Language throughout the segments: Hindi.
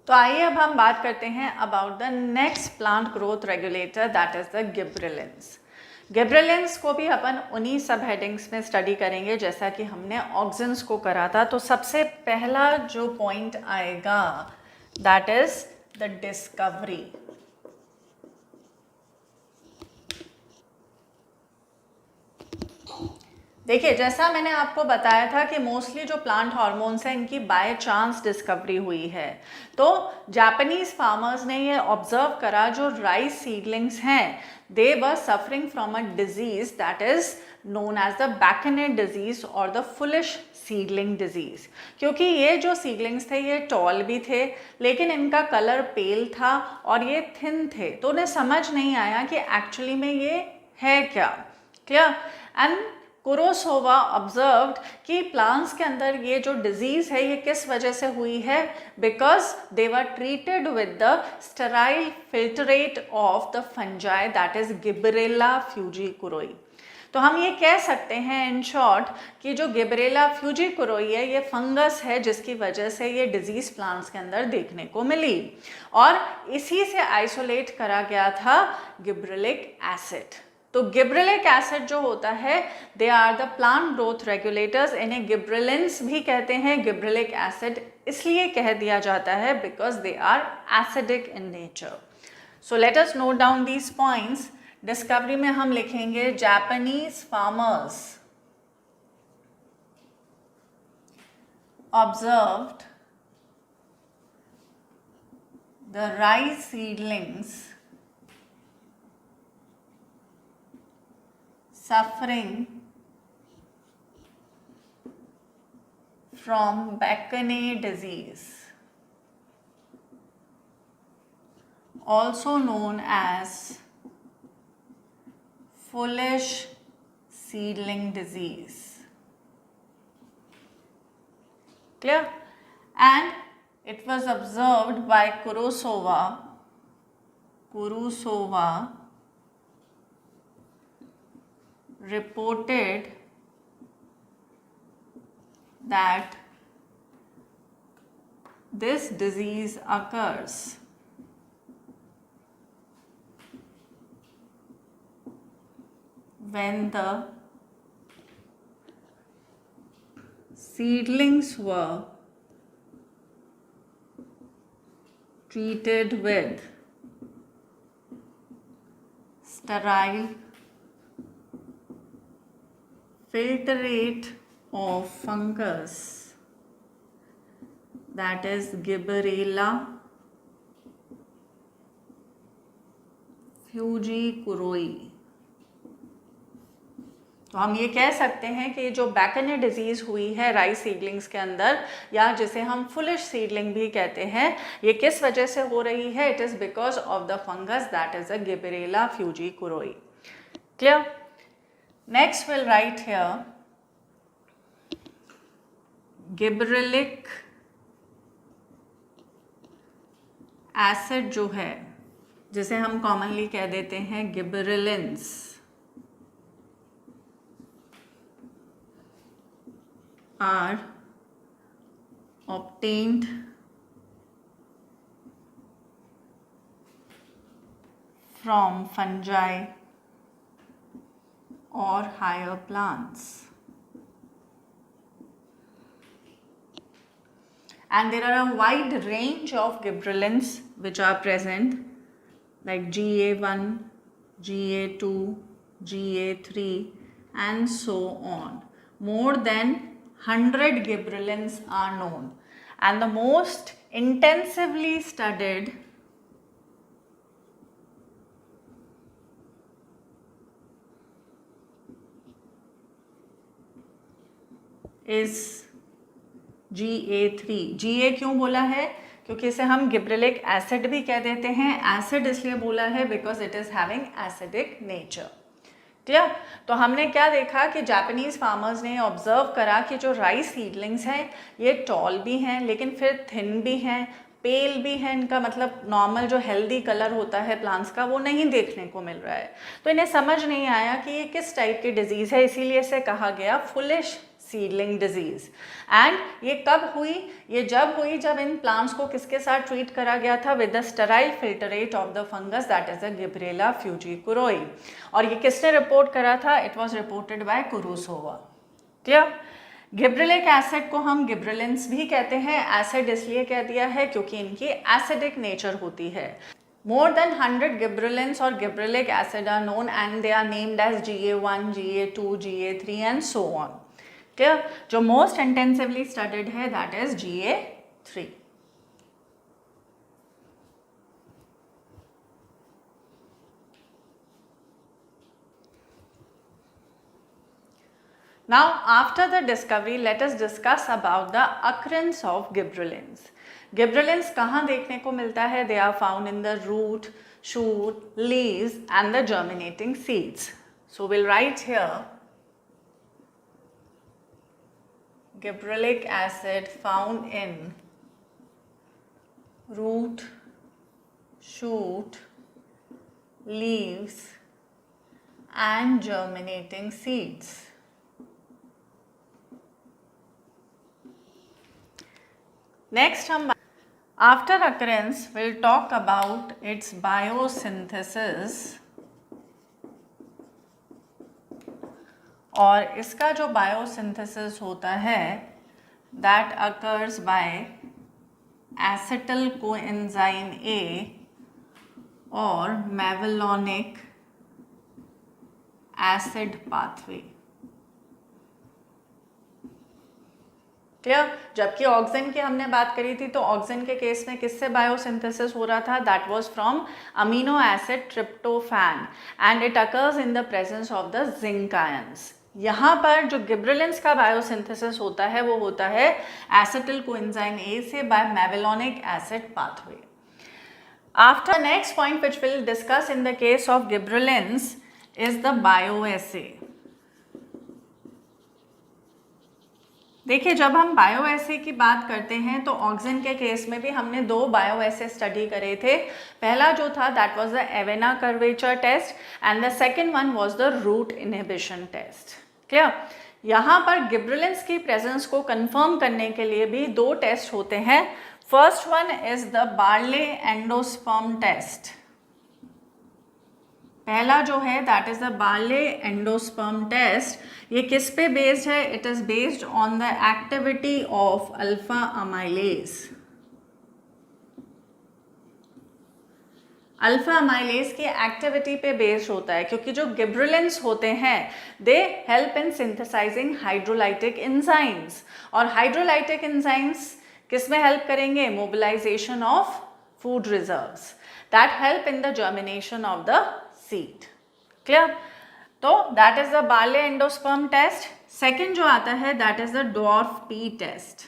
तो आइए अब हम बात करते हैं about the next plant growth regulator, that is the gibberellins. Gibberellins को भी अपन उन्हीं सब हेडिंग्स में स्टडी करेंगे जैसा कि हमने ऑक्सिन्स को करा था। तो सबसे पहला जो पॉइंट आएगा दैट इज द डिस्कवरी। देखिए, जैसा मैंने आपको बताया था कि मोस्टली जो प्लांट हार्मोन्स हैं इनकी बाय चांस डिस्कवरी हुई है। तो जापानीज फार्मर्स ने ये ऑब्जर्व करा जो राइस सीडलिंग्स हैं they were suffering from a disease that is known as the bakanae disease और द फुलिश सीडलिंग डिजीज। क्योंकि ये जो सीडलिंग्स थे ये टॉल भी थे लेकिन इनका कलर पेल था और ये थिन थे, तो उन्हें समझ नहीं आया कि एक्चुअली में ये है क्या। क्लियर? एंड कुरोसोवा ऑब्जर्व्ड कि प्लांट्स के अंदर ये जो डिजीज है ये किस वजह से हुई है, because they were treated with the sterile filtrate of the fungi that is Gibberella fujikuroi. तो हम ये कह सकते हैं इन शॉर्ट कि जो गिबरेला फ्यूजीकुरोई है ये फंगस है जिसकी वजह से ये डिजीज प्लांट्स के अंदर देखने को मिली और इसी से आइसोलेट करा गया था गिबरेलिक एसिड। तो गिबरेलिक एसिड जो होता है they are the plant growth regulators, इन्हें गिबरेलिंस भी कहते हैं। गिबरेलिक एसिड इसलिए कह दिया जाता है because they are acidic in nature. So let us note down these points. Discovery में हम लिखेंगे Japanese farmers observed the rice seedlings suffering from Bakane disease, also known as foolish seedling disease. Clear? And it was observed by Kurosawa reported that this disease occurs when the seedlings were treated with sterile filtrate of fungus that is Gibberella फ्यूजीकुरोई। तो हम ये कह सकते हैं कि जो बैकने डिजीज हुई है राइस सीडलिंग्स के अंदर या जिसे हम फुलिश सीडलिंग भी कहते हैं, ये किस वजह से हो रही है? It is because of the fungus that is a Gibberella fujikuroi. Clear? Next we'll write here gibberellic acid जो है जिसे हम कॉमनली कह देते हैं gibberellins, are obtained from fungi or higher plants, and there are a wide range of gibberellins which are present like GA1, GA2, GA3 and so on. More than 100 gibberellins are known and the most intensively studied is GA3। GA क्यों बोला है? क्योंकि इसे हम गिबरेलिक एसिड भी कह देते हैं। एसिड इसलिए बोला है because it is having acidic nature. Clear? तो हमने क्या देखा कि जापानीज फार्मर्स ने ऑब्जर्व करा कि जो राइस सीडलिंग्स हैं ये टॉल भी हैं लेकिन फिर थिन भी हैं, पेल भी है, इनका मतलब नॉर्मल जो हेल्दी कलर होता है प्लांट्स का वो नहीं देखने को मिल रहा है। तो इन्हें समझ नहीं आया कि ये किस टाइप की डिजीज़ है, इसीलिए इसे कहा गया फुलिश सीडलिंग डिजीज। एंड ये कब हुई? ये जब हुई जब इन प्लांट्स को किसके साथ ट्रीट करा गया था? With the sterile filtrate of the fungus that is the Gibberella fujikuroi. और ये किसने रिपोर्ट करा था? It was reported by Kurosawa. Clear? Gibberellic acid को हम गिब्रेलिन्स भी कहते हैं। एसिड इसलिए कह दिया है क्योंकि इनकी एसिडिक नेचर होती है। More than 100 gibberellins or gibberellic acid are known and they are named as GA1, GA2, GA3 and so on. Clear? जो most intensively studied है that is GA3. Now after the discovery let us discuss about the occurrence of gibberellins. गिब्रेलिन्स कहाँ देखने को मिलता है? They are found in the root, shoot, leaves and the germinating seeds. So will write here gibberellic acid found in root, shoot, leaves and germinating seeds. Next हम after occurrence we'll talk about its biosynthesis. और इसका जो biosynthesis होता है that occurs by acetyl coenzyme A और mevalonic acid pathway. क्लियर? जबकि ऑक्सिन की हमने बात करी थी तो ऑक्सिन के केस में किससे बायोसिंथेसिस हो रहा था? That was from amino acid tryptophan and it occurs in the presence of the zinc ions. यहाँ पर जो गिब्रेलिन्स का बायोसिंथेसिस होता है वो होता है एसिटिल कोएंजाइम ए से by mevalonic acid pathway. After next point which will discuss in the case of gibberellins is the bioassay. देखिए जब हम बायोएसे की बात करते हैं तो ऑक्सिन के केस में भी हमने दो बायोएसे स्टडी करे थे. पहला जो था that was the Avena curvature test and the second one was the root inhibition test. Clear? यहाँ पर गिब्रेलिन्स की प्रेजेंस को कंफर्म करने के लिए भी दो टेस्ट होते हैं. First one is the barley endosperm test. पहला जो है that is the barley endosperm test. ये किस पे बेस्ड है? It is based on the activity of alpha amylase. Alpha amylase की एक्टिविटी पे बेस्ड होता है क्योंकि जो गिब्रेलिन्स होते हैं they help in synthesising hydrolytic enzymes. और हाइड्रोलाइटिक एंजाइम्स किस में हेल्प करेंगे? Mobilisation of food reserves that help in the germination of the seed. Clear? तो that is the barley endosperm test. Second जो आता है that is the dwarf pea test.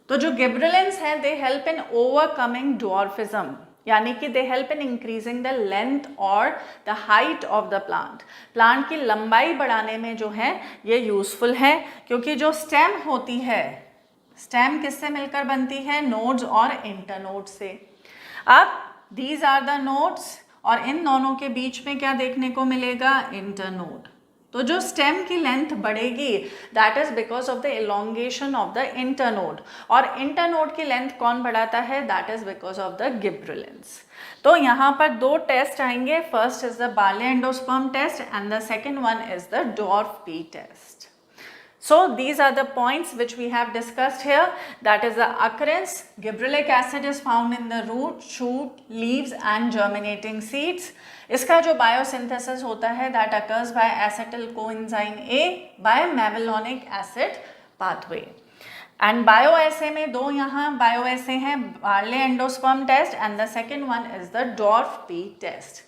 तो जो गिब्रेलिन्स हैं they help in overcoming dwarfism, यानी कि they help in increasing the length और the height of the plant. Plant की लंबाई बढ़ाने में जो है ये यूजफुल है क्योंकि जो स्टेम होती है, स्टेम किससे मिलकर बनती है? नोड्स और इंटरनोड से. अब दीज आर द नोड्स और इन दोनों के बीच में क्या देखने को मिलेगा? इंटरनोड. तो जो स्टेम की लेंथ बढ़ेगी that is because of the elongation of the internode. और इंटरनोड की लेंथ कौन बढ़ाता है? That is because of the gibberellins. तो यहाँ पर दो टेस्ट आएंगे. First is the barley endosperm test and the second one is the dwarf pea test. So these are the points which we have discussed here. That is the occurrence. Gibberellic acid is found in the root, shoot, leaves and germinating seeds. इसका जो biosynthesis होता है that occurs by acetyl coenzyme A by mevalonic acid pathway. And bioassay में दो यहाँ bioassay हैं, barley endosperm test and the second one is the dwarf P test.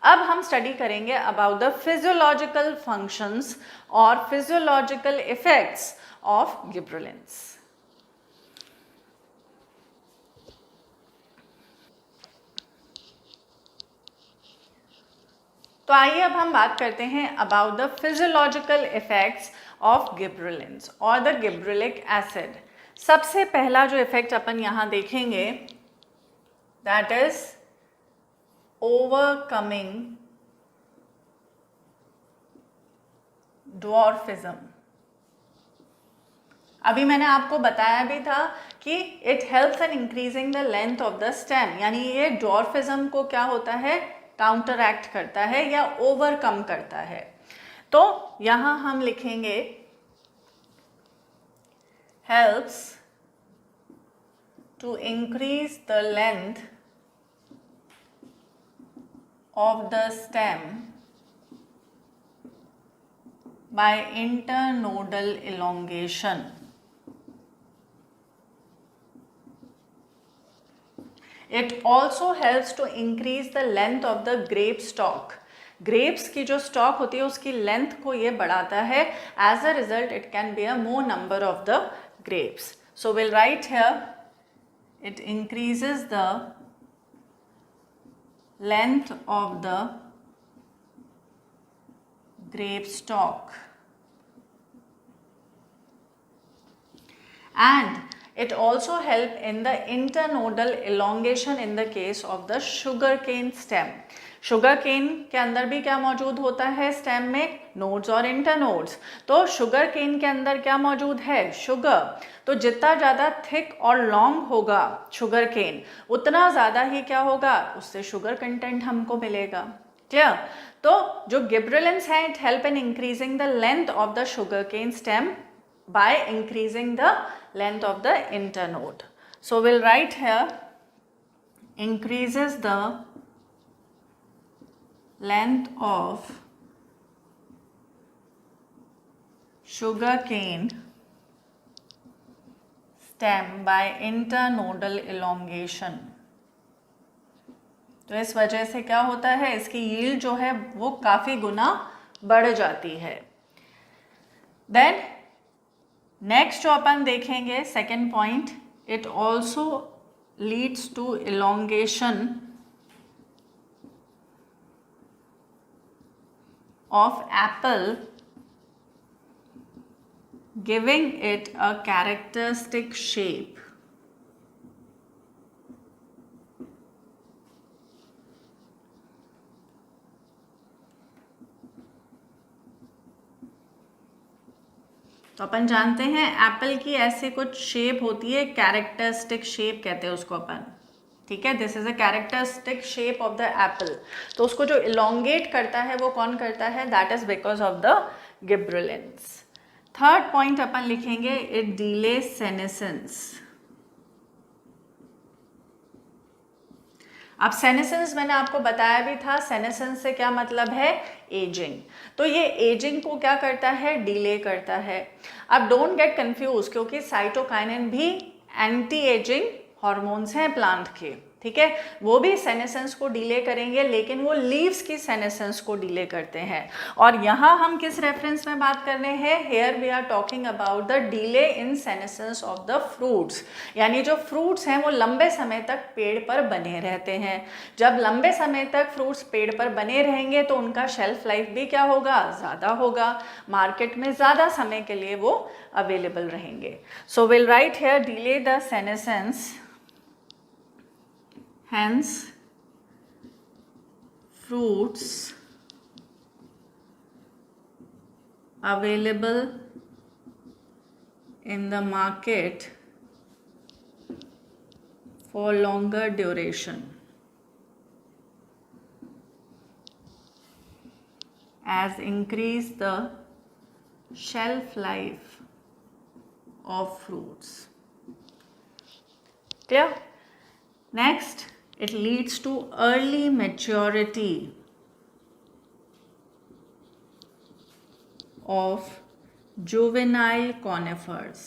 अब हम स्टडी करेंगे अबाउट द फिजियोलॉजिकल फंक्शंस और फिजियोलॉजिकल इफेक्ट्स ऑफ गिब्रेलिन्स. तो आइए अब हम बात करते हैं about the physiological effects of gibberellins और द गिब्रेलिक एसिड. सबसे पहला जो इफेक्ट अपन यहाँ देखेंगे दैट इज overcoming ड्वार्फिज्म। अभी मैंने आपको बताया भी था कि it helps in increasing the length of the stem, यानी ये ड्वार्फिज्म को क्या होता है, काउंटरएक्ट करता है या ओवरकम करता है। तो यहां हम लिखेंगे helps to increase the length of the stem by internodal elongation. It also helps to increase the length of the grape stalk. Grapes की जो स्टॉक होती है उसकी लेंथ को ये बढ़ाता है. As a result it can be a more number of the grapes. So will write here it increases the length of the grape stalk and it also help in the internodal elongation in the case of the sugarcane stem. Sugarcane के अंदर भी क्या मौजूद होता है स्टेम में, नोड्स और इंटरनोड्स. तो शुगर केन के अंदर क्या मौजूद है, शुगर. तो जितना ज़्यादा थिक और लॉन्ग होगा शुगर केन उतना ज़्यादा ही क्या होगा, उससे शुगर कंटेंट हमको मिलेगा. क्लियर. तो जो गिबरेलिन्स हैं it help in increasing the length of the sugarcane stem by increasing the length of the internode. So we'll write here increases the length of sugarcane stem by internodal elongation. तो इस वजह से क्या होता है, इसकी यील्ड जो है वो काफ़ी गुना बढ़ जाती है. देन नेक्स्ट जो अपन देखेंगे second point, it also leads to elongation of apple giving it a characteristic shape. तो अपन जानते हैं एप्पल की ऐसे कुछ शेप होती है, कैरेक्टरिस्टिक शेप कहते हैं उसको अपन. ठीक है, this is a characteristic shape of the Apple. तो उसको जो इलोंगेट करता है वो कौन करता है, that is because of the gibberellins. Third point अपन लिखेंगे इट डिले सेनेसेंस. अब सेनेसेंस मैंने आपको बताया भी था, सेनेसेंस से क्या मतलब है, एजिंग. तो ये एजिंग को क्या करता है, डिले करता है. अब डोंट गेट कंफ्यूज, क्योंकि साइटोकाइनिन भी एंटी एजिंग हॉर्मोन्स हैं प्लांट के. ठीक है, वो भी सेनेसेंस को डिले करेंगे, लेकिन वो लीव्स की सेनेसेंस को डिले करते हैं. और यहाँ हम किस रेफरेंस में बात कर रहे हैं, here we are talking about the delay in senescence of the fruits. यानी जो फ्रूट्स हैं वो लंबे समय तक पेड़ पर बने रहते हैं. जब लंबे समय तक फ्रूट्स पेड़ पर बने रहेंगे तो उनका शेल्फ लाइफ भी क्या होगा, ज़्यादा होगा. मार्केट में ज़्यादा समय के लिए वो अवेलेबल रहेंगे. So will write here delay the senescence, hence fruits available in the market for longer duration as increase the shelf life of fruits. Clear? Next, it leads to early maturity of juvenile conifers.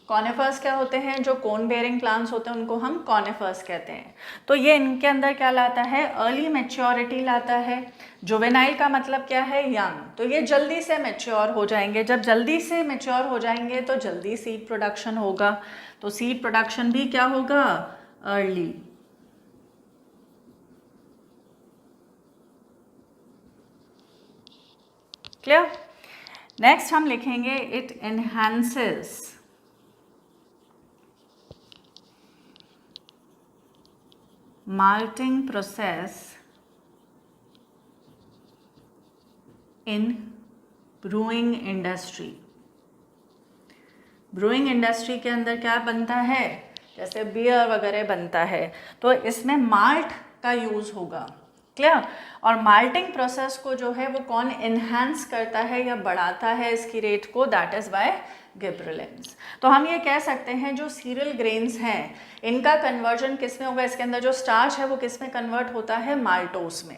Conifers क्या होते हैं, जो कोन बेयरिंग प्लांट्स होते हैं उनको हम कॉनिफर्स कहते हैं. तो ये इनके अंदर क्या लाता है, अर्ली मैच्योरिटी लाता है. जुवेनाइल का मतलब क्या है, यंग. तो ये जल्दी से मैच्योर हो जाएंगे. जब जल्दी से मैच्योर हो जाएंगे तो जल्दी सीड प्रोडक्शन होगा. तो सीड प्रोडक्शन भी क्या होगा, अर्ली. क्लियर. नेक्स्ट हम लिखेंगे it enhances malting process in brewing industry. Brewing industry के अंदर क्या बनता है, जैसे बियर वगैरह बनता है, तो इसमें माल्ट का यूज़ होगा। क्लियर। और माल्टिंग प्रोसेस को जो है वो कौन इन्हांस करता है या बढ़ाता है इसकी रेट को, दैट इज़ बाय गिबरेलिंस। तो हम ये कह सकते हैं जो सीरियल ग्रेन्स हैं इनका कन्वर्जन किस में होगा, इसके अंदर जो स्टार्च है वो किस में कन्वर्ट होता है, माल्टोस में,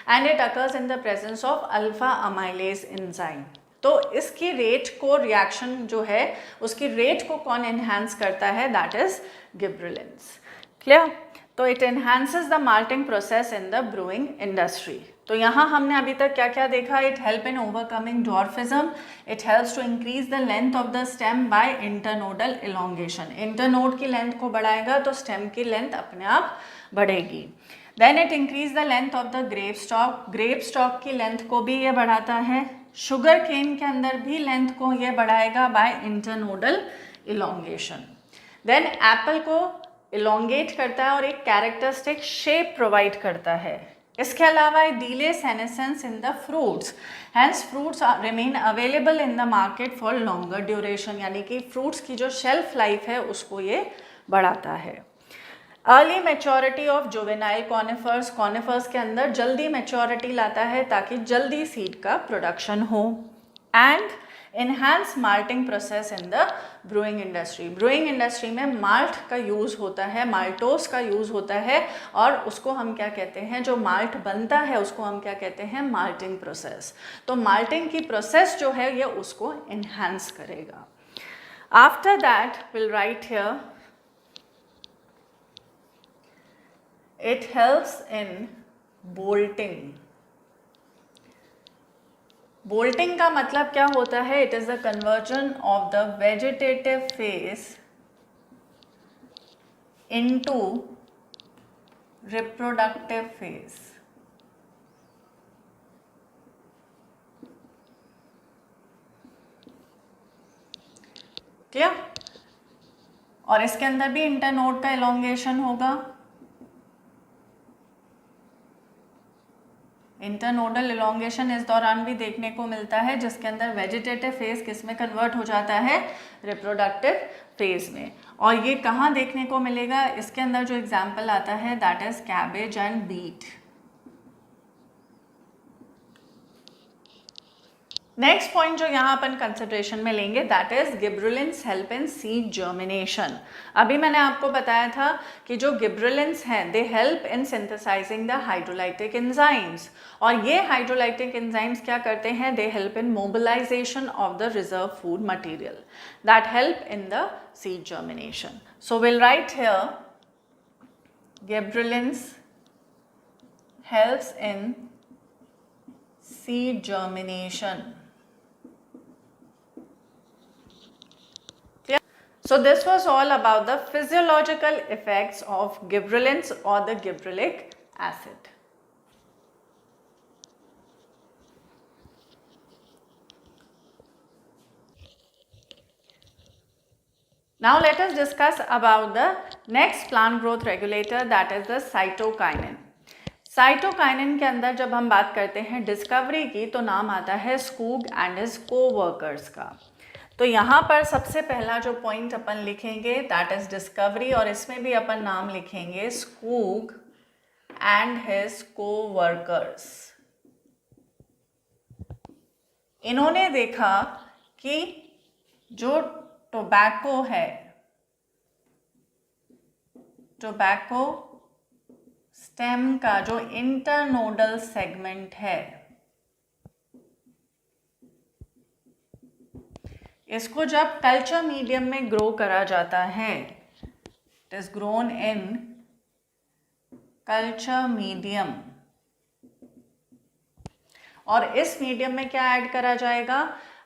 and it occurs in the presence of alpha amylase enzyme. तो इसकी रेट को, रिएक्शन जो है उसकी रेट को कौन एनहांस करता है, दैट इज गिबरेलिंस। क्लियर। तो it enhances the malting process in the brewing industry. तो यहाँ हमने अभी तक क्या क्या देखा, it help in overcoming dwarfism, it helps to increase the length of the stem by internodal elongation. Internode की लेंथ को बढ़ाएगा तो स्टेम की लेंथ अपने आप बढ़ेगी। Then it increase the length of the grape stalk, grape stalk की लेंथ को भी ये बढ़ाता है। शुगर केन के अंदर भी लेंथ को ये बढ़ाएगा by internodal elongation. Then apple को इलोंगेट करता है और एक कैरेक्टरिस्टिक शेप प्रोवाइड करता है। इसके अलावा it delays senescence in the fruits, hence fruits remain available in the market for longer duration, यानी कि फ्रूट्स की जो शेल्फ लाइफ है उसको ये बढ़ाता है। Early maturity of juvenile conifers, conifers के अंदर जल्दी मेच्योरिटी लाता है ताकि जल्दी सीड का प्रोडक्शन हो। And enhance malting process in the brewing industry, brewing industry में माल्ट का यूज़ होता है, माल्टोस का यूज़ होता है, और उसको हम क्या कहते हैं, जो माल्ट बनता है उसको हम क्या कहते हैं, माल्टिंग प्रोसेस। तो माल्टिंग की प्रोसेस जो है ये उसको इन्हांस करेगा। After that will write here it helps in bolting. Bolting का मतलब क्या होता है, it is the conversion of the vegetative phase into reproductive phase. Clear. और इसके अंदर भी इंटरनोड का इलोंगेशन होगा। इंटरनोडल इलोंगेशन इस दौरान भी देखने को मिलता है, जिसके अंदर वेजिटेटिव फेज किस में कन्वर्ट हो जाता है, रिप्रोडक्टिव फेज में। और ये कहाँ देखने को मिलेगा, इसके अंदर जो एग्जाम्पल आता है that is cabbage and beet. Next point जो यहाँ अपन कंसिडरेशन में लेंगे that is gibberellins help in seed germination. अभी मैंने आपको बताया था कि जो गिबरेलिंस हैं they help in synthesising the hydrolytic enzymes, और ये हाइड्रोलाइटिक एंजाइम्स क्या करते हैं, they help in mobilisation of the reserve food material that help in the seed germination. So will write here gibberellins helps in seed germination. So this was all about the physiological effects of gibberellins or the gibberellic acid. Now let us discuss about the next plant growth regulator, that is the cytokinin. Cytokinin के अंदर जब हम बात करते हैं डिस्कवरी की तो नाम आता है स्कूग एंड हिज कोवर्कर्स का। तो यहाँ पर सबसे पहला जो पॉइंट अपन लिखेंगे दैट इज डिस्कवरी, और इसमें भी अपन नाम लिखेंगे स्कूग एंड हिज कोवर्कर्स। इन्होंने देखा कि जो टोबैको है, टोबैको स्टेम का जो इंटरनोडल सेगमेंट है, इसको जब कल्चर मीडियम में ग्रो करा जाता है, it is grown in culture medium, और इस मीडियम में क्या ऐड करा जाएगा,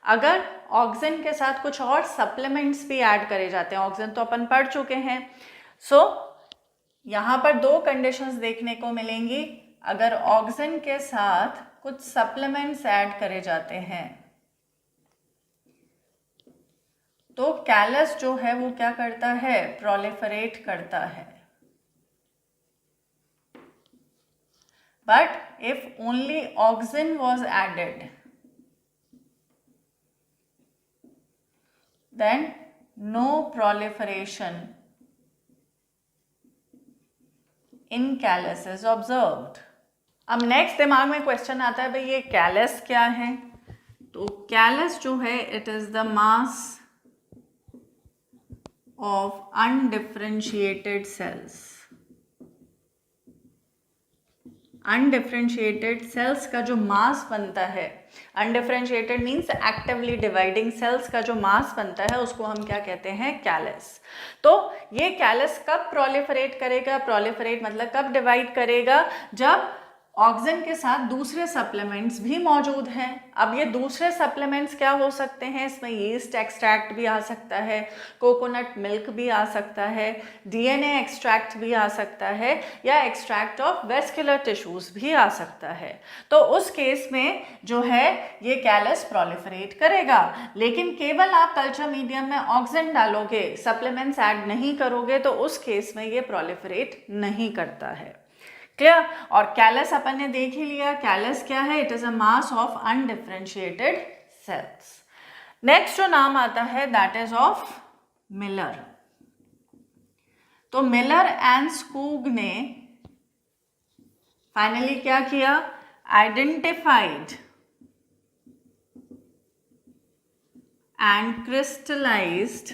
अगर ऑक्सिन के साथ कुछ और सप्लीमेंट्स भी ऐड करे जाते हैं, ऑक्सिन तो अपन पढ़ चुके हैं। सो यहाँ पर दो कंडीशंस देखने को मिलेंगी, अगर ऑक्सिन के साथ कुछ सप्लीमेंट्स ऐड करे जाते हैं तो कैलस जो है वो क्या करता है, प्रोलिफरेट करता है। But if only auxin was added, then no proliferation in callus is observed. अब नेक्स्ट दिमाग में क्वेश्चन आता है भाई ये कैलस क्या है? तो कैलस जो है it is the mass of undifferentiated cells. Undifferentiated cells का जो मास बनता है, undifferentiated means actively dividing cells का जो मास बनता है उसको हम क्या कहते हैं? कैलस। तो ये कैलस कब प्रोलिफरेट करेगा? प्रोलिफरेट मतलब कब डिवाइड करेगा? जब ऑक्सीजन के साथ दूसरे सप्लीमेंट्स भी मौजूद हैं। अब ये दूसरे सप्लीमेंट्स क्या हो सकते हैं? इसमें यीस्ट एक्सट्रैक्ट भी आ सकता है, कोकोनट मिल्क भी आ सकता है, डीएनए एक्सट्रैक्ट भी आ सकता है, या एक्सट्रैक्ट ऑफ वेस्कुलर टिश्यूज भी आ सकता है। तो उस केस में जो है ये कैलस प्रोलिफरेट करेगा। लेकिन केवल आप कल्चर मीडियम में ऑक्सीजन डालोगे, सप्लीमेंट्स ऐड नहीं करोगे, तो उस केस में ये प्रोलिफरेट नहीं करता है। क्लियर? और कैलस अपन ने देख ही लिया, कैलस क्या है? It is a mass of undifferentiated cells. Next जो नाम आता है दैट इज ऑफ मिलर। तो मिलर एंड स्कूग ने फाइनली क्या किया? Identified and crystallised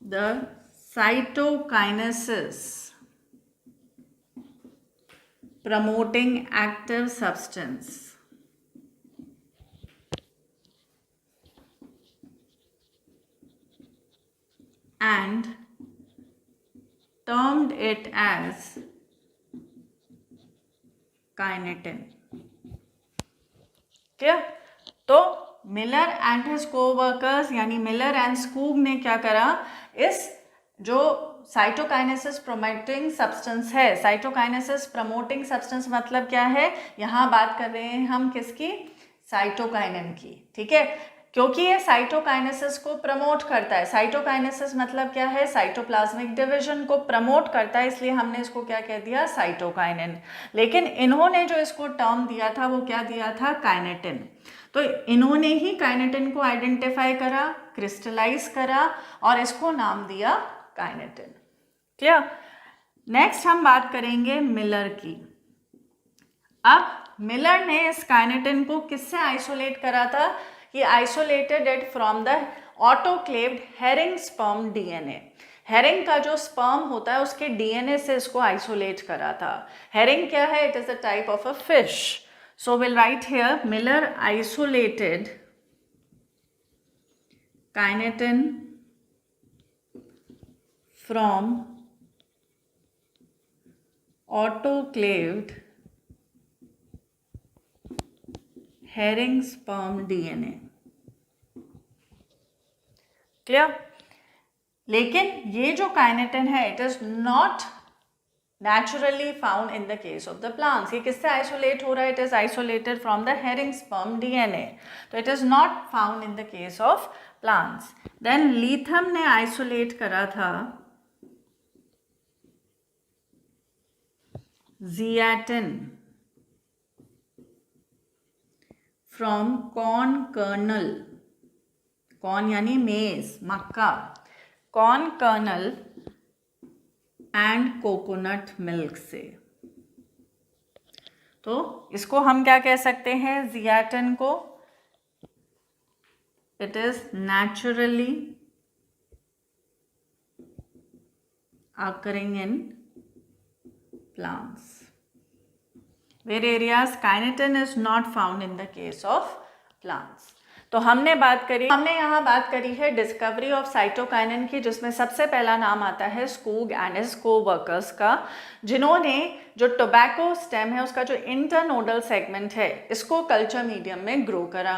the cytokinesis promoting active substance and termed it as kinetin. Clear? तो मिलर एंड हिज कोवर्कर्स यानी मिलर एंड स्कूग ने क्या करा? इस जो साइटोकाइनेसिस प्रोमोटिंग सब्सटेंस है, साइटोकाइनेसिस प्रमोटिंग सब्सटेंस मतलब क्या है? यहाँ बात कर रहे हैं हम किसकी? साइटोकाइनिन की। ठीक है, क्योंकि ये साइटोकाइनेसिस को प्रमोट करता है। साइटोकाइनेसिस मतलब क्या है? साइटोप्लाज्मिक डिवीजन को प्रमोट करता है, इसलिए हमने इसको क्या कह दिया? साइटोकाइनिन। लेकिन इन्होंने जो इसको टर्म दिया था वो क्या दिया था? काइनेटिन। तो इन्होंने ही काइनेटिन को आइडेंटिफाई करा, क्रिस्टलाइज करा और इसको नाम दिया काइनेटिन। क्लियर? नेक्स्ट हम बात करेंगे मिलर की। अब मिलर ने इस काइनेटिन को किससे आइसोलेट करा था? He isolated it from the autoclaved herring sperm DNA. Herring का जो स्पर्म होता है उसके डीएनए से इसको आइसोलेट करा था। हेरिंग क्या है? It is a type of a fish. So will write here Miller isolated kinetin from autoclaved herring sperm DNA. Clear? लेकिन ये जो काइनेटिन है it is not naturally found in the case of the plants. ये किससे आइसोलेट हो रहा है? It is isolated from the herring sperm DNA, तो it is not found in the case of plants. Then Letham ने आइसोलेट करा था ज़ियाटिन फ्रॉम कॉर्न कर्नल, कॉर्न यानी मेज, मक्का, corn kernel and coconut milk से। तो इसको हम क्या कह सकते हैं? ज़ियाटिन को it is naturally occurring in plants. Where areas kinetin is not found in the case of plants. तो हमने यहाँ बात करी है डिस्कवरी ऑफ साइटोकाइनिन की, जिसमें सबसे पहला नाम आता है स्कूग एंड हिज कोवर्कर्स का, जिन्होंने जो टोबैको स्टेम है उसका जो इंटरनोडल सेगमेंट है इसको कल्चर मीडियम में ग्रो करा।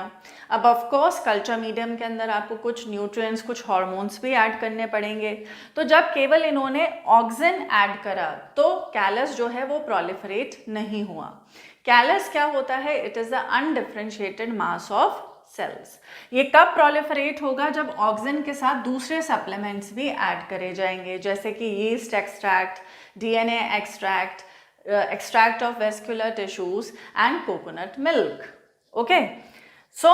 अब ऑफ कोर्स कल्चर मीडियम के अंदर आपको कुछ न्यूट्रिएंट्स, कुछ हार्मोन्स भी ऐड करने पड़ेंगे। तो जब केवल इन्होंने ऑक्सिन ऐड करा तो कैलस जो है वो प्रोलिफरेट नहीं हुआ। कैलस क्या होता है? It is the undifferentiated mass of cells. ये कब प्रोलिफरेट होगा? जब ऑक्सिन के साथ दूसरे सप्लीमेंट्स भी ऐड करे जाएंगे, जैसे कि yeast extract, DNA extract, extract of vascular tissues and coconut milk. Okay, so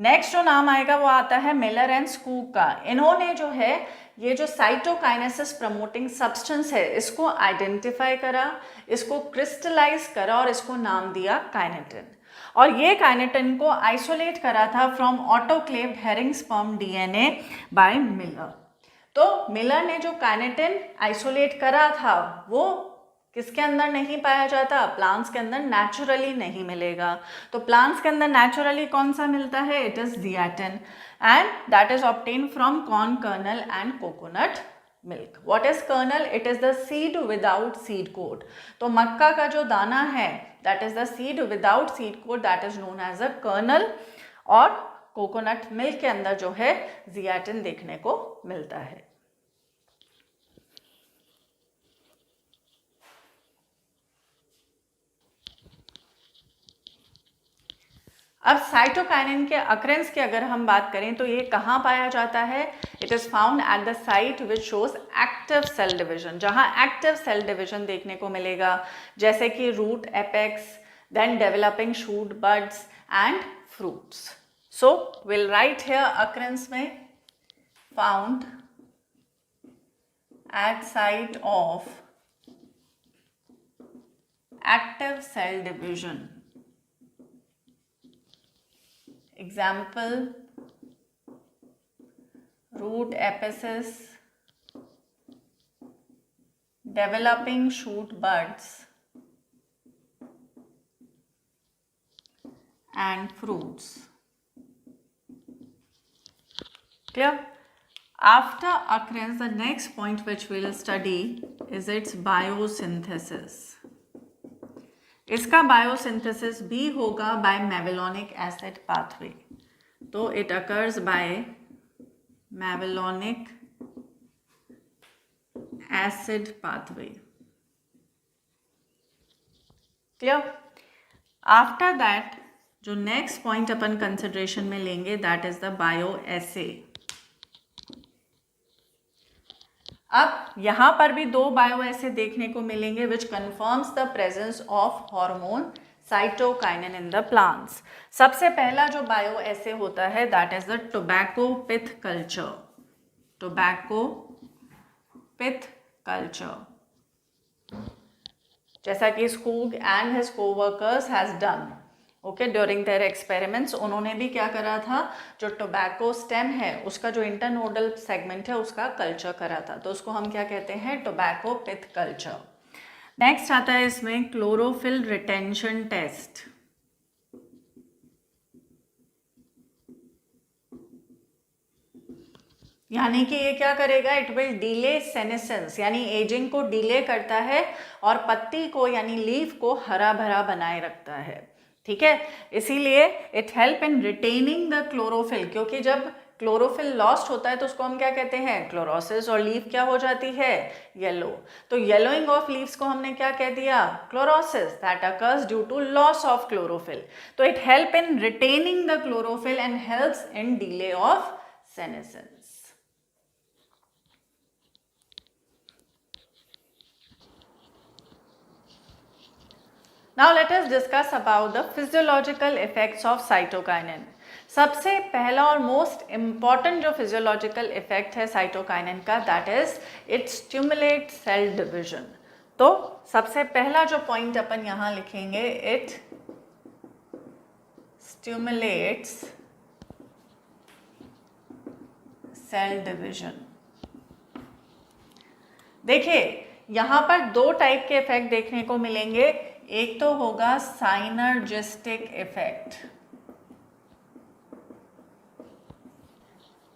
next जो नाम आएगा वो आता है मिलर एंड स्कूक का। इन्होंने जो है ये जो साइटोकाइनेसिस प्रमोटिंग सब्सटेंस है इसको आइडेंटिफाई करा, इसको क्रिस्टलाइज करा और इसको नाम दिया काइनेटिन। और ये काइनेटिन को आइसोलेट करा था from autoclaved herring sperm DNA by Miller. तो मिलर ने जो काइनेटिन आइसोलेट करा था वो किसके अंदर नहीं पाया जाता, प्लांट्स के अंदर नेचुरली नहीं मिलेगा। तो प्लांट्स के अंदर नेचुरली कौन सा मिलता है, it is zeatin and that is obtain from corn kernel and coconut milk. What is kernel, it is the seed without seed coat. तो मक्का का जो दाना है that is the seed without seed coat, that is known as a kernel. और कोकोनट मिल्क के अंदर जो है जियाटिन देखने को मिलता है। अब साइटोकाइनिन के अक्रेंस की अगर हम बात करें तो ये कहाँ पाया जाता है, it is found at the site which shows active cell division, जहाँ एक्टिव सेल डिविजन देखने को मिलेगा, जैसे कि root apex, then developing shoot buds and fruits. So will write here occurrence में found at site of active cell division. Example, root apices, developing shoot buds and fruits. Clear? After occurrence, the next point which we will study is its biosynthesis. इसका बायोसिंथेसिस भी होगा बाय मेवेलोनिक एसिड पाथवे। तो it occurs by mevalonic acid pathway. Clear? After that जो नेक्स्ट पॉइंट अपन कंसिडरेशन में लेंगे that is the bioassay. अब यहाँ पर भी दो बायो एसे देखने को मिलेंगे which confirms the presence of hormone cytokinin in the plants. सबसे पहला जो बायो एसे होता है that is the tobacco pith culture. Tobacco pith culture, जैसा कि Skoog and his coworkers has done okay during their experiments. उन्होंने भी क्या करा था, जो टोबैको स्टेम है उसका जो इंटरनोडल सेगमेंट है उसका कल्चर करा था। तो उसको हम क्या कहते हैं, टोबैको पिथ कल्चर। नेक्स्ट आता है इसमें क्लोरोफिल रिटेंशन टेस्ट। यानी कि ये क्या करेगा, इट विल डिले सेनेसेंस, यानी एजिंग को डिले करता है और पत्ती को यानी लीफ को हरा भरा बनाए रखता है। ठीक है, इसीलिए it help in retaining the chlorophyll, क्योंकि जब क्लोरोफिल लॉस्ट होता है तो उसको हम क्या कहते हैं, क्लोरोसिस, और लीफ क्या हो जाती है, येलो। तो येलोइंग ऑफ लीव्स को हमने क्या कह दिया, chlorosis, that occurs due to loss of chlorophyll. तो it help in retaining the chlorophyll and helps in delay of senescence. Now let us discuss about the physiological effects of cytokinin. सबसे पहला और मोस्ट इम्पॉर्टेंट जो फिजियोलॉजिकल इफेक्ट है साइटोकाइनिन का that is it stimulate cell division. तो सबसे पहला जो पॉइंट अपन यहाँ लिखेंगे, इट स्टिमुलेट्स सेल डिविजन। देखिए यहाँ पर दो टाइप के इफेक्ट देखने को मिलेंगे। एक तो होगा साइनर्जिस्टिक इफेक्ट।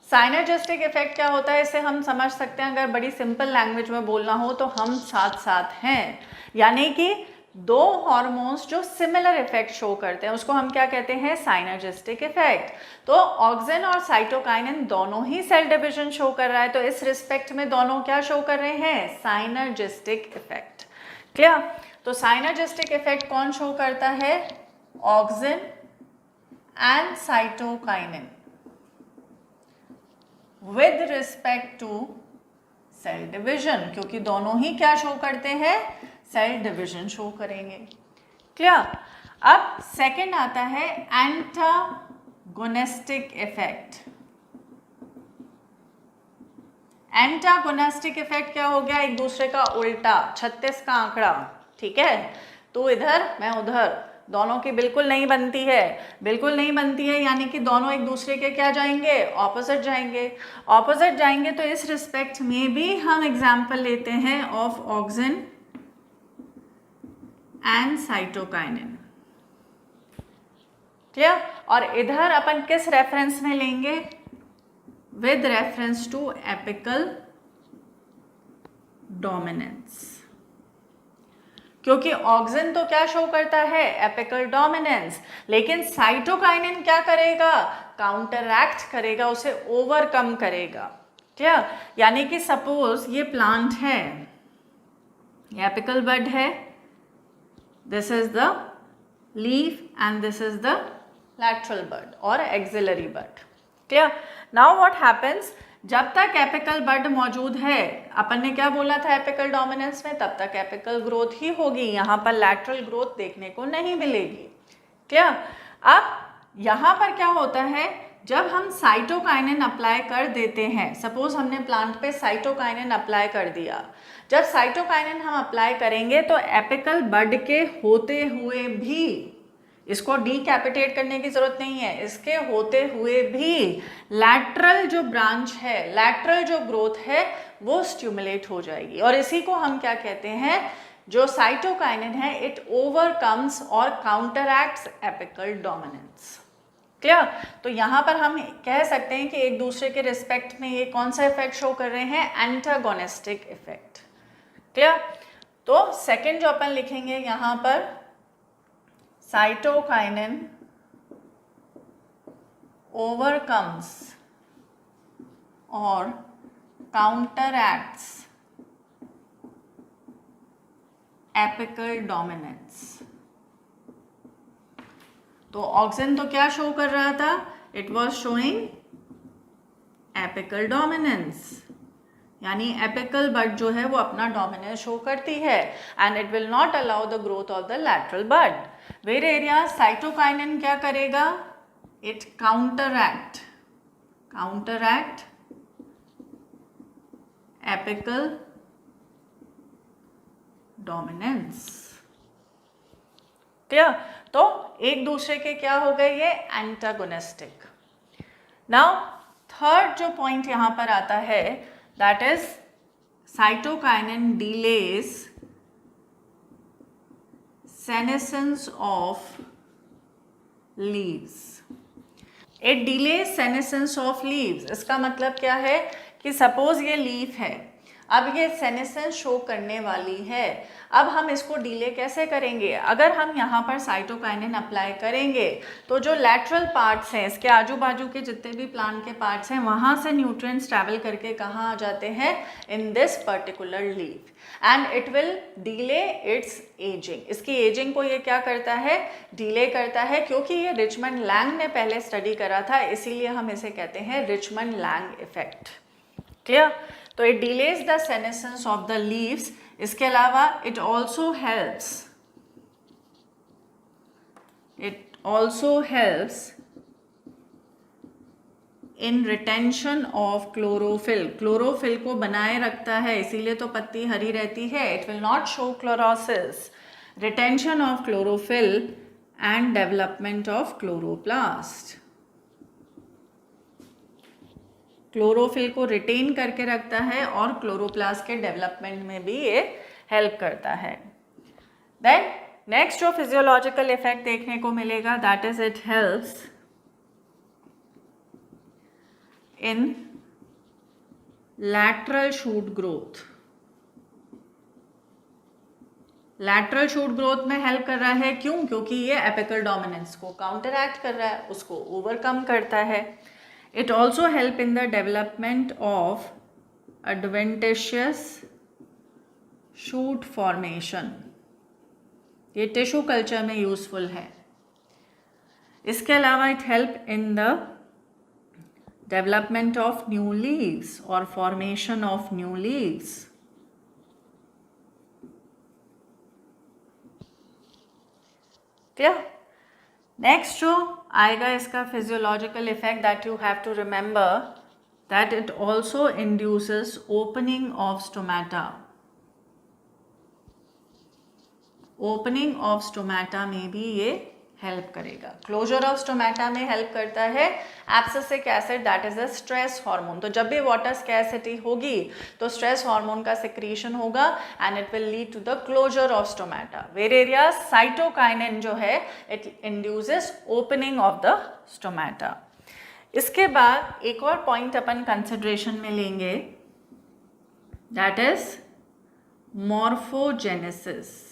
साइनर्जिस्टिक इफेक्ट क्या होता है, इसे हम समझ सकते हैं, अगर बड़ी सिंपल लैंग्वेज में बोलना हो तो हम साथ साथ हैं, यानी कि दो हार्मोन्स जो सिमिलर इफेक्ट शो करते हैं उसको हम क्या कहते हैं, साइनर्जिस्टिक इफेक्ट। तो ऑक्सिन और साइटोकाइनिन दोनों ही सेल डिवीजन शो कर रहा है, तो इस रिस्पेक्ट में दोनों क्या शो कर रहे हैं, साइनर्जिस्टिक इफेक्ट। क्लियर? तो साइनर्जिस्टिक इफेक्ट कौन शो करता है, auxin and cytokinin with respect to cell division, क्योंकि दोनों ही क्या शो करते हैं, सेल डिवीजन शो करेंगे। क्लियर? अब सेकंड आता है एंटागोनिस्टिक इफेक्ट। एंटागोनिस्टिक इफेक्ट क्या हो गया? एक दूसरे का उल्टा, 36 का आंकड़ा, ठीक है। तो इधर मैं उधर, दोनों की बिल्कुल नहीं बनती है, बिल्कुल नहीं बनती है, यानी कि दोनों एक दूसरे के क्या जाएंगे? ऑपोजिट जाएंगे। ऑपोजिट जाएंगे तो इस रिस्पेक्ट में भी हम एग्जाम्पल लेते हैं of auxin and cytokinin, clear. और इधर अपन किस रेफरेंस में लेंगे? With reference to apical dominance, क्योंकि ऑक्सिन तो क्या शो करता है? एपिकल डोमिनेंस, लेकिन साइटोकाइनिन क्या करेगा? काउंटरएक्ट करेगा, उसे ओवरकम करेगा, क्या? यानी कि सपोज ये प्लांट है, एपिकल बड है, this is the leaf and this is the lateral bud और axillary bud, clear. Now what happens, जब तक एपिकल बड मौजूद है, अपन ने क्या बोला था एपिकल डोमिनेंस में, तब तक एपिकल ग्रोथ ही होगी, यहाँ पर लैटरल ग्रोथ देखने को नहीं मिलेगी, क्लियर। अब यहाँ पर क्या होता है, जब हम साइटोकाइनिन अप्लाई कर देते हैं, सपोज हमने प्लांट पे साइटोकाइनिन अप्लाई कर दिया, जब साइटोकाइनिन हम अप्लाई करेंगे तो एपिकल बड के होते हुए भी, इसको डीकैपिटेट करने की जरूरत नहीं है, इसके होते हुए भी लैटरल जो ब्रांच है, लैटरल जो ग्रोथ है वो स्टिमुलेट हो जाएगी, और इसी को हम क्या कहते हैं, जो साइटोकाइनिन है इट ओवरकम्स और काउंटरएक्ट्स एपिकल डोमिनेंस, क्लियर। तो यहाँ पर हम कह सकते हैं कि एक दूसरे के रिस्पेक्ट में ये कौन सा इफेक्ट शो कर रहे हैं? Antagonistic effect, clear. तो सेकंड जो अपन लिखेंगे यहाँ पर, cytokinin overcomes or counteracts apical dominance। तो ऑक्सिन तो क्या शो कर रहा था? It was showing apical dominance, यानी एपिकल बड जो है वो अपना डोमिनेंस शो करती है, and it will not allow the growth of the lateral bud. Whereas cytokinin क्या करेगा? It counteract apical dominance, clear. तो एक दूसरे के क्या हो गए? ये एंटागोनिस्टिक। नाउ थर्ड जो पॉइंट यहां पर आता है, that is cytokinin delays senescence of leaves। it delays senescence of leaves, इसका मतलब क्या है कि सपोज ये लीफ है, अब ये सेनेसेंस शो करने वाली है, अब हम इसको डिले कैसे करेंगे? अगर हम यहाँ पर साइटोकाइनिन अप्लाई करेंगे तो जो लैटरल पार्ट्स हैं, इसके आजू बाजू के जितने भी प्लांट के पार्ट्स हैं, वहाँ से न्यूट्रिएंट्स ट्रैवल करके कहाँ आ जाते हैं? In this particular leaf, and it will delay it's ageing. इसकी एजिंग को ये क्या करता है? डिले करता है, क्योंकि ये रिचमंड लैंग ने पहले स्टडी करा था, इसीलिए हम इसे कहते हैं रिचमंड लैंग इफेक्ट, क्लियर। तो it delays the senescence of the leaves. इसके अलावा it also helps in retention of chlorophyll, chlorophyll को बनाए रखता है, इसीलिए तो पत्ती हरी रहती है। It will not show chlorosis, retention of chlorophyll and development of chloroplast. Chlorophyll को रिटेन करके रखता है और क्लोरोप्लास्ट के डेवलपमेंट में भी ये हेल्प करता है। देन नेक्स्ट जो फिजियोलॉजिकल इफेक्ट देखने को मिलेगा, that is it helps in lateral shoot growth. Lateral shoot growth में हेल्प कर रहा है, क्यों? क्योंकि ये एपिकल डोमिनेंस को काउंटरएक्ट कर रहा है, उसको ओवरकम करता है। It also help in the development of adventitious shoot formation। ये टिश्यू कल्चर में यूजफुल है। इसके अलावा it help in the development of new leaves और formation of new leaves. Clear? Next जो आएगा इसका physiological effect that you have to remember that it also induces opening of stomata. Opening of stomata में भी ये हेल्प करेगा। क्लोजर ऑफ स्टोमेटा में हेल्प करता है abscisic acid, that is a stress hormone. तो जब भी वाटर स्कैर्सिटी होगी तो स्ट्रेस हार्मोन का सिक्रीशन होगा and it will lead to the closure of stomata. Whereas cytokinin जो है it induces opening of the stomata. इसके बाद एक और पॉइंट अपन कंसिडरेशन में लेंगे, दैट इज मॉर्फोजेनेसिस।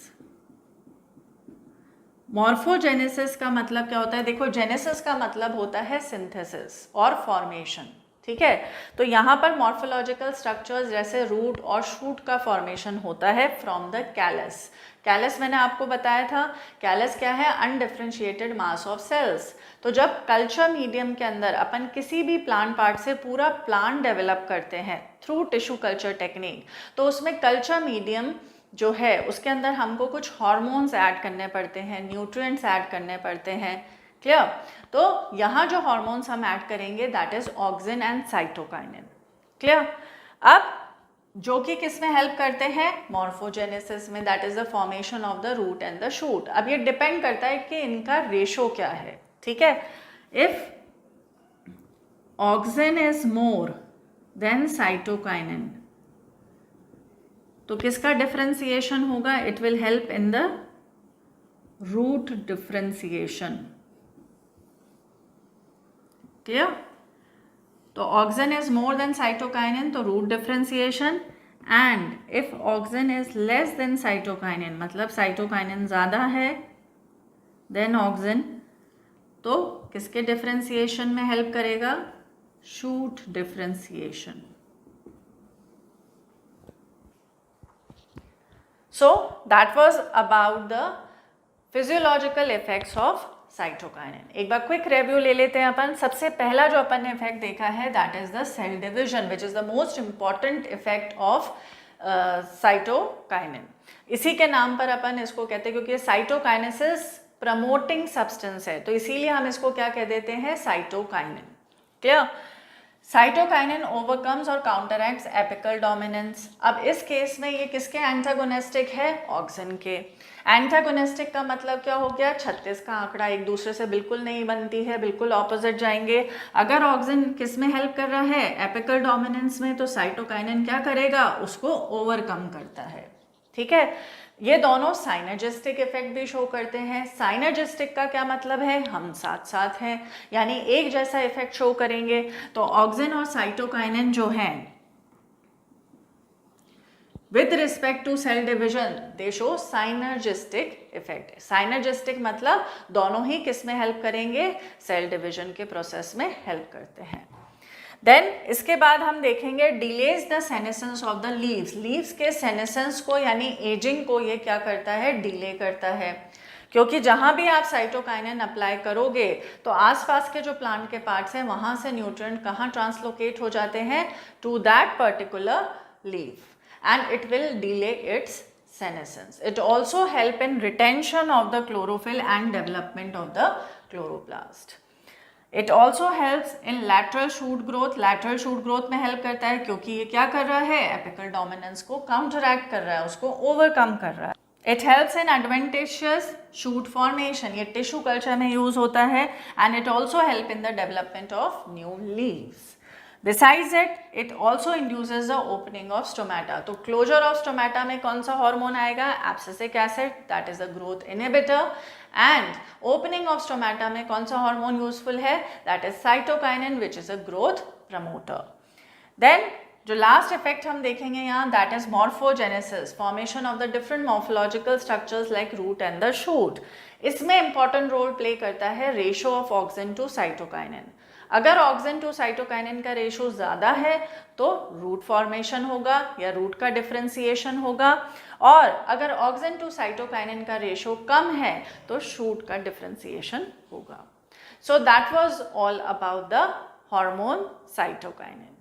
मॉर्फोजेनेसिस का मतलब क्या होता है? देखो, जेनेसिस का मतलब होता है सिंथेसिस और फॉर्मेशन, ठीक है। तो यहाँ पर मॉर्फोलॉजिकल स्ट्रक्चर्स जैसे रूट और शूट का फॉर्मेशन होता है फ्रॉम द कैलस। कैलस मैंने आपको बताया था, कैलस क्या है? Undifferentiated mass of cells. तो जब कल्चर मीडियम के अंदर अपन किसी भी प्लांट पार्ट से पूरा प्लांट डेवलप करते हैं थ्रू टिश्यू कल्चर टेक्निक, तो उसमें कल्चर मीडियम जो है उसके अंदर हमको कुछ हार्मोन्स ऐड करने पड़ते हैं, न्यूट्रिएंट्स ऐड करने पड़ते हैं, क्लियर। तो यहाँ जो हार्मोन्स हम ऐड करेंगे that is auxin and cytokinin, clear. अब जो कि किस में हेल्प करते हैं? मॉर्फोजेनेसिस में, that is the formation of the root and the shoot. अब ये डिपेंड करता है कि इनका रेशो क्या है, ठीक है। If auxin is more than cytokinin तो किसका डिफरेंशिएशन होगा? It will help in the root differentiation, clear. तो auxin is more than cytokinin तो root differentiation, and if auxin is less than cytokinin मतलब साइटोकाइनिन ज़्यादा है देन ऑक्सिन, तो किसके डिफरेंशिएशन में हेल्प करेगा? Shoot differentiation. So that was about the physiological effects of cytokinin. एक बार क्विक रिव्यू ले लेते हैं अपन। सबसे पहला जो अपन ने इफेक्ट देखा है that is the cell division, which is the most important effect of cytokinin. इसी के नाम पर अपन इसको कहते हैं क्योंकि साइटोकाइनेसिस प्रमोटिंग सब्सटेंस है, तो इसीलिए हम इसको क्या कह देते हैं? Cytokinin, clear. साइटोकाइनिन ओवरकम्स और काउंटरैक्ट्स एपिकल डोमिनेंस। अब इस केस में ये किसके एंटागोनिस्टिक है? ऑक्सिन के। एंटागोनिस्टिक का मतलब क्या हो गया? 36 का आंकड़ा एक दूसरे से बिल्कुल नहीं बनती है, बिल्कुल ऑपोजिट जाएंगे। अगर ऑक्सिन किस में हेल्प कर रहा है? एपिकल डोमिनेंस में, तो साइटोकाइनिन क्या करेगा? उसको ओवरकम करता है, ठीक है। ये दोनों साइनर्जिस्टिक इफेक्ट भी शो करते हैं। साइनर्जिस्टिक का क्या मतलब है? हम साथ साथ हैं, यानी एक जैसा इफेक्ट शो करेंगे। तो ऑक्सिन और साइटोकाइनिन जो हैं with respect to cell division they show synergistic effect. Synergistic मतलब दोनों ही किस में हेल्प करेंगे? सेल डिविजन के प्रोसेस में हेल्प करते हैं। देन इसके बाद हम देखेंगे delays the senescence of the leaves. Leaves के सेनेसेंस को यानी एजिंग को ये क्या करता है? डिले करता है, क्योंकि जहाँ भी आप साइटोकाइनिन अप्लाई करोगे तो आसपास के जो प्लांट के पार्ट्स हैं वहाँ से न्यूट्रिएंट कहाँ ट्रांसलोकेट हो जाते हैं? To that particular leaf and it will delay its senescence. It also help in retention of the chlorophyll and development of the chloroplast. It also helps in lateral shoot growth. Lateral shoot growth में help करता है क्योंकि ये क्या कर रहा है? Apical dominance को counteract कर रहा है, उसको overcome कर रहा है। It helps in adventitious shoot formation. ये tissue culture में use होता है and it also help in the development of new leaves. Besides it, it also induces the opening of stomata. तो closure of stomata में कौन सा हार्मोन आएगा? Abscisic acid, that is a growth inhibitor. And opening of stomata में कौन सा हार्मोन यूजफुल है? That is cytokinin, which is a growth promoter. Then जो लास्ट इफेक्ट हम देखेंगे यहाँ that is morphogenesis, formation of the different morphological structures like root and the shoot. इसमें इंपॉर्टेंट रोल प्ले करता है ratio of auxin to cytokinin. अगर ऑक्सिन टू साइटोकाइनिन का रेशो ज़्यादा है तो रूट फॉर्मेशन होगा या रूट का डिफरेंशिएशन होगा, और अगर ऑक्सिन टू साइटोकाइनिन का रेशो कम है तो शूट का डिफरेंशिएशन होगा। So that was all about the hormone cytokinin.